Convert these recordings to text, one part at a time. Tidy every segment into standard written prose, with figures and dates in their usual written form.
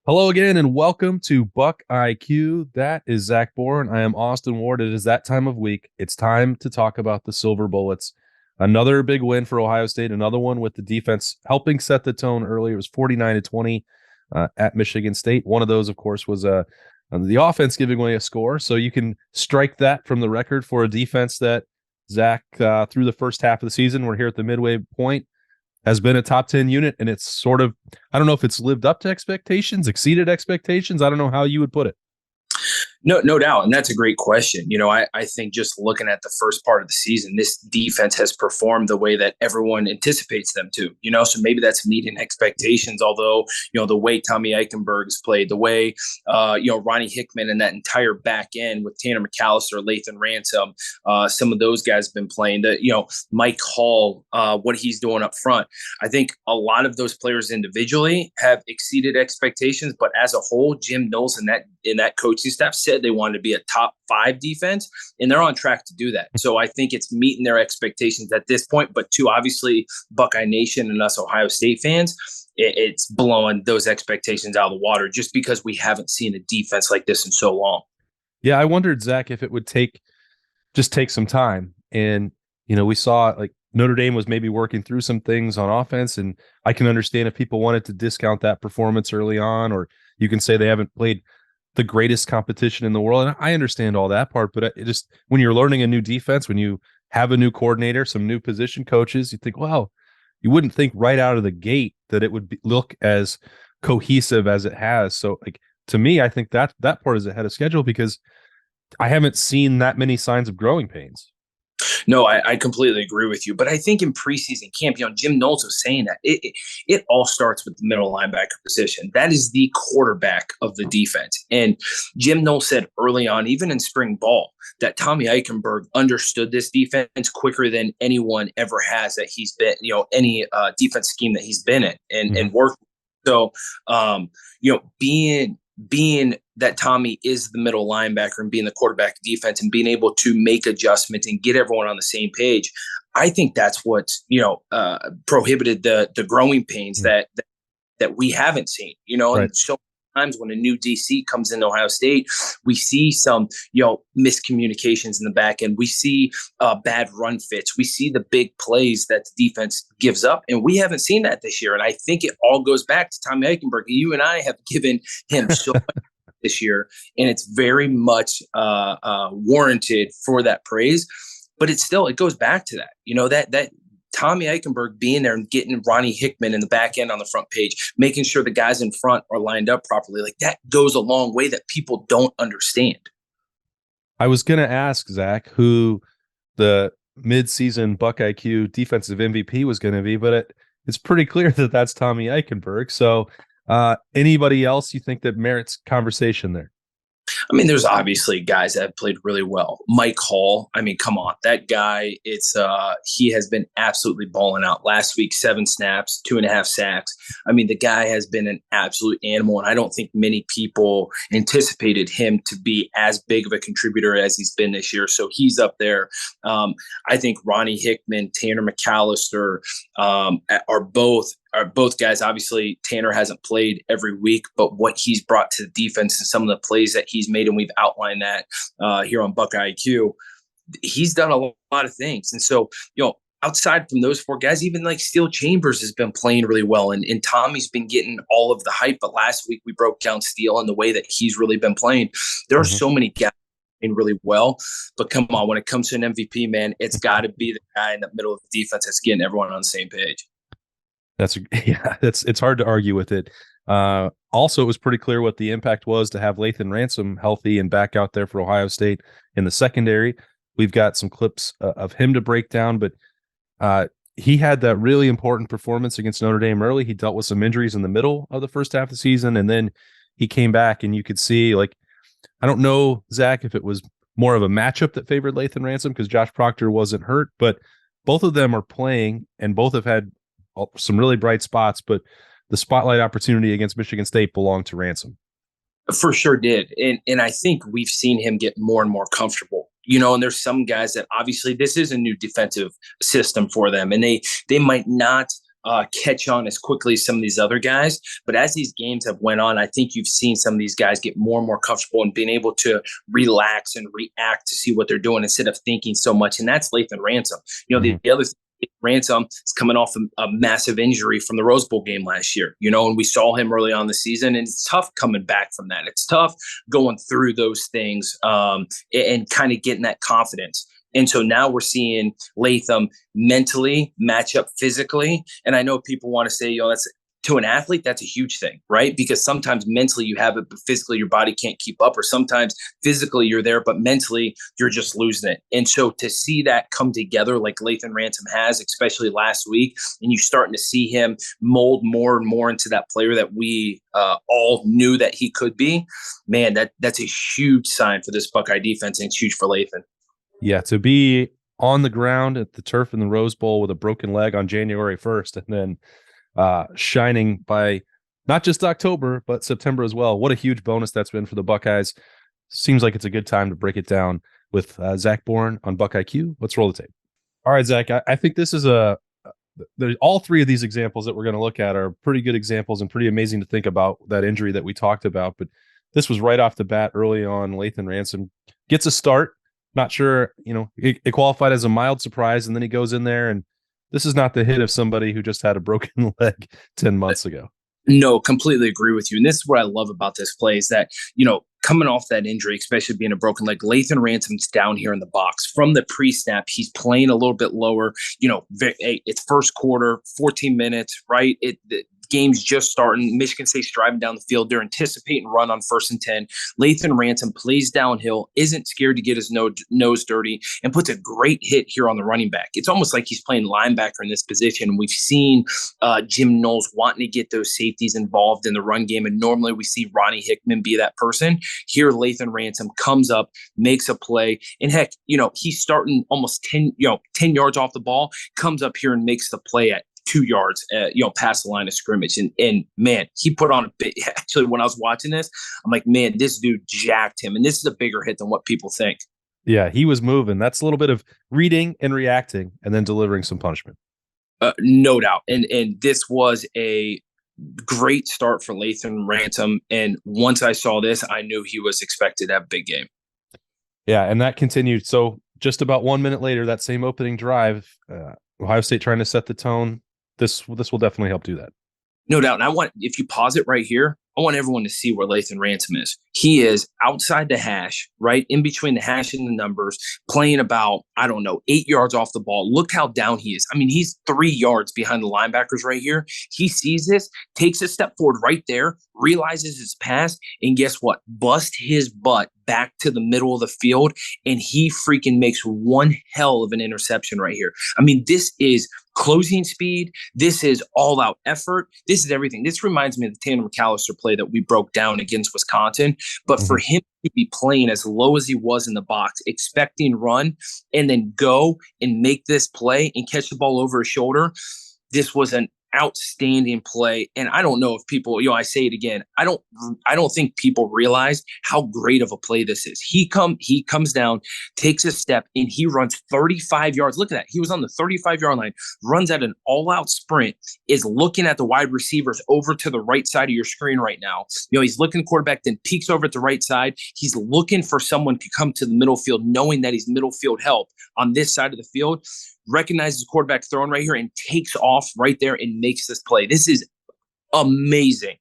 Hello again, and welcome to BuckIQ. That is Zach Boren. I am Austin Ward. It is that time of week. It's time to talk about the Silver Bullets. Another big win for Ohio State. Another one with the defense helping set the tone early. It was 49-20 at Michigan State. One of those, of course, was the offense giving away a score. So you can strike that from the record for a defense that Zach, through the first half of the season, we're here at the midway point, has been a top 10 unit, and it's sort of, I don't know if it's lived up to expectations, exceeded expectations. I don't know how you would put it. No doubt. And that's a great question. I think just looking at the first part of the season, this defense has performed the way that everyone anticipates them to, so maybe that's meeting expectations. Although, the way Tommy Eichenberg's played, the way, Ronnie Hickman and that entire back end with Tanner McAllister, Lathan Ransom, some of those guys have been playing, Mike Hall, what he's doing up front. I think a lot of those players individually have exceeded expectations, but as a whole, Jim Knowles and that coaching staff said they wanted to be a top 5 defense, and they're on track to do that. So I think it's meeting their expectations at this point. But to obviously Buckeye Nation and us Ohio State fans, it's blowing those expectations out of the water just because we haven't seen a defense like this in so long. Yeah, I wondered, Zach, if it would take some time. And, we saw like Notre Dame was maybe working through some things on offense, and I can understand if people wanted to discount that performance early on, or you can say they haven't played the greatest competition in the world. And I understand all that part, but it just, when you're learning a new defense, when you have a new coordinator, some new position coaches, you think, well, you wouldn't think right out of the gate that it would look as cohesive as it has. So like, to me, I think that part is ahead of schedule because I haven't seen that many signs of growing pains. No, I completely agree with you. But I think in preseason camp, Jim Knowles was saying that it all starts with the middle linebacker position. That is the quarterback of the defense. And Jim Knowles said early on, even in spring ball, that Tommy Eichenberg understood this defense quicker than anyone ever has that he's been, any defense scheme that he's been in and worked. So, being that Tommy is the middle linebacker and being the quarterback defense and being able to make adjustments and get everyone on the same page, I think that's what prohibited the growing pains that we haven't seen. Right. And so times when a new DC comes into Ohio State, we see some miscommunications in the back end. We see bad run fits. We see the big plays that the defense gives up, and we haven't seen that this year. And I think it all goes back to Tommy Eichenberg. You and I have given him so much this year, and it's very much warranted for that praise. But it goes back to that, that Tommy Eichenberg being there and getting Ronnie Hickman in the back end on the front page, making sure the guys in front are lined up properly. Like, that goes a long way that people don't understand. I was going to ask Zach who the midseason BuckIQ defensive MVP was going to be, but it's pretty clear that that's Tommy Eichenberg. So anybody else you think that merits conversation there? I mean, there's obviously guys that have played really well. Mike Hall, I mean, come on, that guy, he has been absolutely balling out. Last week, 7 snaps, 2.5 sacks. I mean, the guy has been an absolute animal, and I don't think many people anticipated him to be as big of a contributor as he's been this year. So he's up there. I think Ronnie Hickman, Tanner McAllister are both guys. Obviously, Tanner hasn't played every week, but what he's brought to the defense and some of the plays that he's made, and we've outlined that here on BuckIQ, he's done a lot of things. And so, outside from those 4 guys, even like Steel Chambers has been playing really well, and Tommy's been getting all of the hype. But last week we broke down Steel and the way that he's really been playing. There are so many guys playing really well, but come on, when it comes to an MVP, man, it's got to be the guy in the middle of the defense that's getting everyone on the same page. It's hard to argue with it. Also, it was pretty clear what the impact was to have Lathan Ransom healthy and back out there for Ohio State in the secondary. We've got some clips of him to break down, but he had that really important performance against Notre Dame early. He dealt with some injuries in the middle of the first half of the season, and then he came back, and you could see, like, I don't know, Zach, if it was more of a matchup that favored Lathan Ransom because Josh Proctor wasn't hurt, but both of them are playing, and both have had some really bright spots, but the spotlight opportunity against Michigan State belonged to Ransom. For sure did. And I think we've seen him get more and more comfortable. And there's some guys that obviously this is a new defensive system for them, and they might not catch on as quickly as some of these other guys. But as these games have went on, I think you've seen some of these guys get more and more comfortable and being able to relax and react to see what they're doing instead of thinking so much. And that's Lathan Ransom. The other thing, Ransom is coming off a massive injury from the Rose Bowl game last year, and we saw him early on the season, and it's tough coming back from that. It's tough going through those things and kind of getting that confidence. And so now we're seeing Latham mentally match up physically. And I know people want to say, that's to an athlete, that's a huge thing, right? Because sometimes mentally you have it, but physically your body can't keep up, or sometimes physically you're there, but mentally you're just losing it. And so to see that come together like Lathan Ransom has, especially last week, and you're starting to see him mold more and more into that player that we all knew that he could be, man, that's a huge sign for this Buckeye defense, and it's huge for Lathan. Yeah, to be on the ground at the turf in the Rose Bowl with a broken leg on January 1st and then shining by not just October, but September as well. What a huge bonus that's been for the Buckeyes. Seems like it's a good time to break it down with Zach Boren on BuckIQ. Let's roll the tape. All right, Zach, I think this is all three of these examples that we're going to look at are pretty good examples and pretty amazing to think about that injury that we talked about. But this was right off the bat early on. Lathan Ransom gets a start. Not sure, it qualified as a mild surprise, and then he goes in there, and this is not the hit of somebody who just had a broken leg 10 months ago. No, completely agree with you. And this is what I love about this play is that, coming off that injury, especially being a broken leg, Lathan Ransom's down here in the box. From the pre-snap, he's playing a little bit lower. It's first quarter, 14 minutes, right? The game's just starting. Michigan State's driving down the field. They're anticipating run on 1st and 10. Lathan Ransom plays downhill, isn't scared to get his nose dirty, and puts a great hit here on the running back. It's almost like he's playing linebacker in this position. We've seen Jim Knowles wanting to get those safeties involved in the run game, and normally we see Ronnie Hickman be that person. Here, Lathan Ransom comes up, makes a play, and heck, he's starting almost 10 yards off the ball, comes up here and makes the play at 2 yards, past the line of scrimmage. And man, he put on a bit. Actually, when I was watching this, I'm like, man, this dude jacked him. And this is a bigger hit than what people think. Yeah, he was moving. That's a little bit of reading and reacting and then delivering some punishment. No doubt. And this was a great start for Lathan Ransom. And once I saw this, I knew he was expected to have a big game. Yeah, and that continued. So just about 1 minute later, that same opening drive, Ohio State trying to set the tone. This will definitely help do that. No doubt. And if you pause it right here, I want everyone to see where Lathan Ransom is. He is outside the hash, right in between the hash and the numbers, playing about, 8 yards off the ball. Look how down he is. I mean, he's 3 yards behind the linebackers right here. He sees this, takes a step forward right there, realizes his pass, and guess what? Bust his butt back to the middle of the field, and he freaking makes one hell of an interception right here. I mean, this is closing speed. This is all-out effort. This is everything. This reminds me of the Tanner McAllister play that we broke down against Wisconsin. But for him to be playing as low as he was in the box, expecting run, and then go and make this play and catch the ball over his shoulder, this was an outstanding play. And I don't know if people, I say it again, I don't think people realize how great of a play this is. He comes down, takes a step, and he runs 35 yards. Look at that. He was on the 35-yard line, runs at an all-out sprint, is looking at the wide receivers over to the right side of your screen right now. He's looking at the quarterback, then peeks over at the right side. He's looking for someone to come to the middle field, knowing that he's middle field help on this side of the field. Recognizes the quarterback throwing right here and takes off right there and makes this play. This is amazing.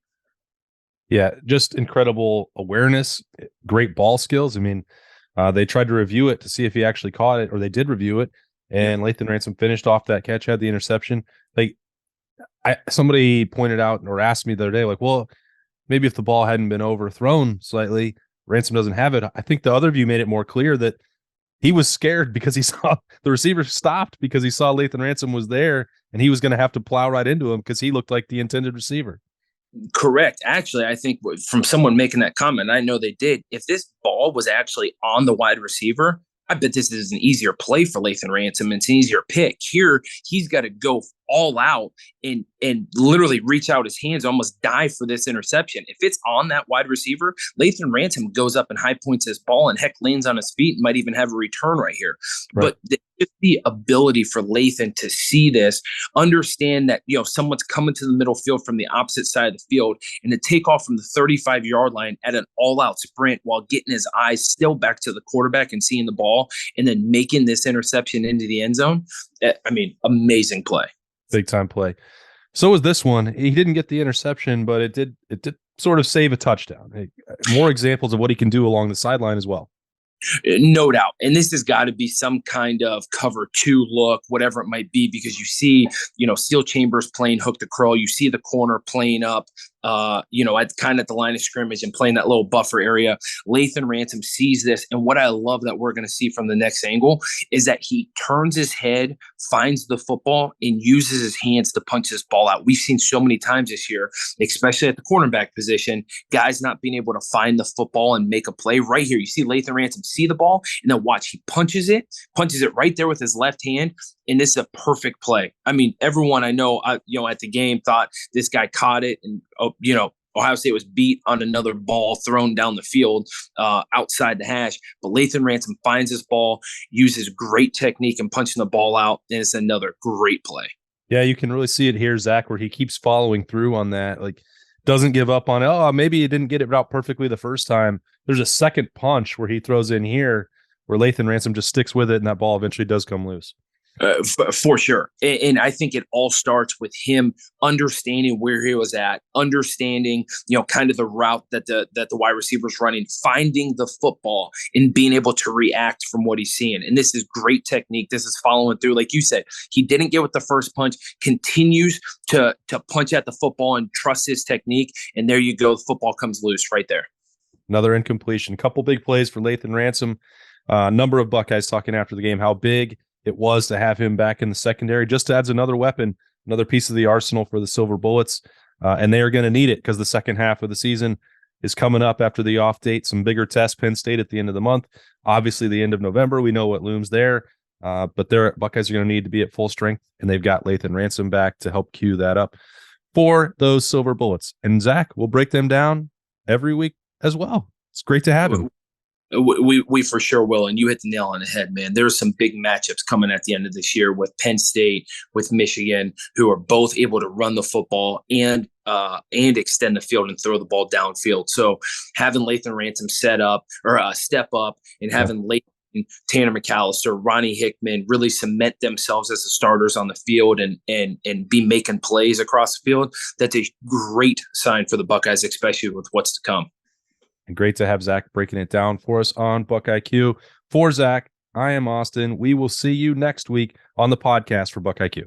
Yeah, just incredible awareness, great ball skills. I mean, they tried to review it to see if he actually caught it, or they did review it, and Lathan Ransom finished off that catch, had the interception. Somebody pointed out or asked me the other day, well, maybe if the ball hadn't been overthrown slightly, Ransom doesn't have it. I think the other view made it more clear that he was scared because he saw the receiver stopped because he saw Lathan Ransom was there and he was going to have to plow right into him because he looked like the intended receiver. Correct. Actually, I think from someone making that comment, I know they did. If this ball was actually on the wide receiver, I bet this is an easier play for Lathan Ransom. It's an easier pick. Here, he's got to go all out and literally reach out his hands, almost dive for this interception. If it's on that wide receiver, Lathan Ransom goes up and high points his ball and heck lands on his feet and might even have a return right here. Right. But the ability for Lathan to see this, understand that, someone's coming to the middle field from the opposite side of the field, and to take off from the 35-yard line at an all-out sprint while getting his eyes still back to the quarterback and seeing the ball, and then making this interception into the end zone. I mean, amazing play. Big time play. So was this one. He didn't get the interception, but it did sort of save a touchdown. More examples of what he can do along the sideline as well. No doubt. And this has got to be some kind of cover 2 look, whatever it might be, because you see, Steel Chambers playing hook to curl. You see the corner playing up, at kind of at the line of scrimmage and playing that little buffer area. Lathan Ransom sees this. And what I love that we're going to see from the next angle is that he turns his head, finds the football, and uses his hands to punch this ball out. We've seen so many times this year, especially at the cornerback position, guys not being able to find the football and make a play. Right here, you see Lathan Ransom see the ball, and then watch, he punches it right there with his left hand. And this is a perfect play. I mean, everyone I know, at the game thought this guy caught it, and Ohio State was beat on another ball thrown down the field outside the hash. But Lathan Ransom finds his ball, uses great technique in punching the ball out, and it's another great play. Yeah, you can really see it here, Zach, where he keeps following through on that. Like, doesn't give up on it. Oh, maybe he didn't get it out perfectly the first time. There's a second punch where he throws in here, where Lathan Ransom just sticks with it, and that ball eventually does come loose. For sure. And I think it all starts with him understanding where he was at, understanding, kind of the route that the wide receiver's running, finding the football and being able to react from what he's seeing. And this is great technique. This is following through. Like you said, he didn't get with the first punch, continues to punch at the football and trust his technique. And there you go. The football comes loose right there. Another incompletion. Couple big plays for Lathan Ransom. Number of Buckeyes talking after the game how big it was to have him back in the secondary. Just adds another weapon, another piece of the arsenal for the Silver Bullets. And they are going to need it because the second half of the season is coming up after the off date. Some bigger tests, Penn State at the end of the month. Obviously, the end of November, we know what looms there. But Buckeyes are going to need to be at full strength, and they've got Lathan Ransom back to help cue that up for those Silver Bullets. And Zach, we'll break them down every week as well. It's great to have him. We for sure will. And you hit the nail on the head, man. There's some big matchups coming at the end of this year with Penn State, with Michigan, who are both able to run the football and extend the field and throw the ball downfield. So having Lathan Ransom step up and having Lathan, Tanner McAllister, Ronnie Hickman really cement themselves as the starters on the field and be making plays across the field, that's a great sign for the Buckeyes, especially with what's to come. And great to have Zach breaking it down for us on BuckIQ. For Zach, I am Austin. We will see you next week on the podcast for BuckIQ.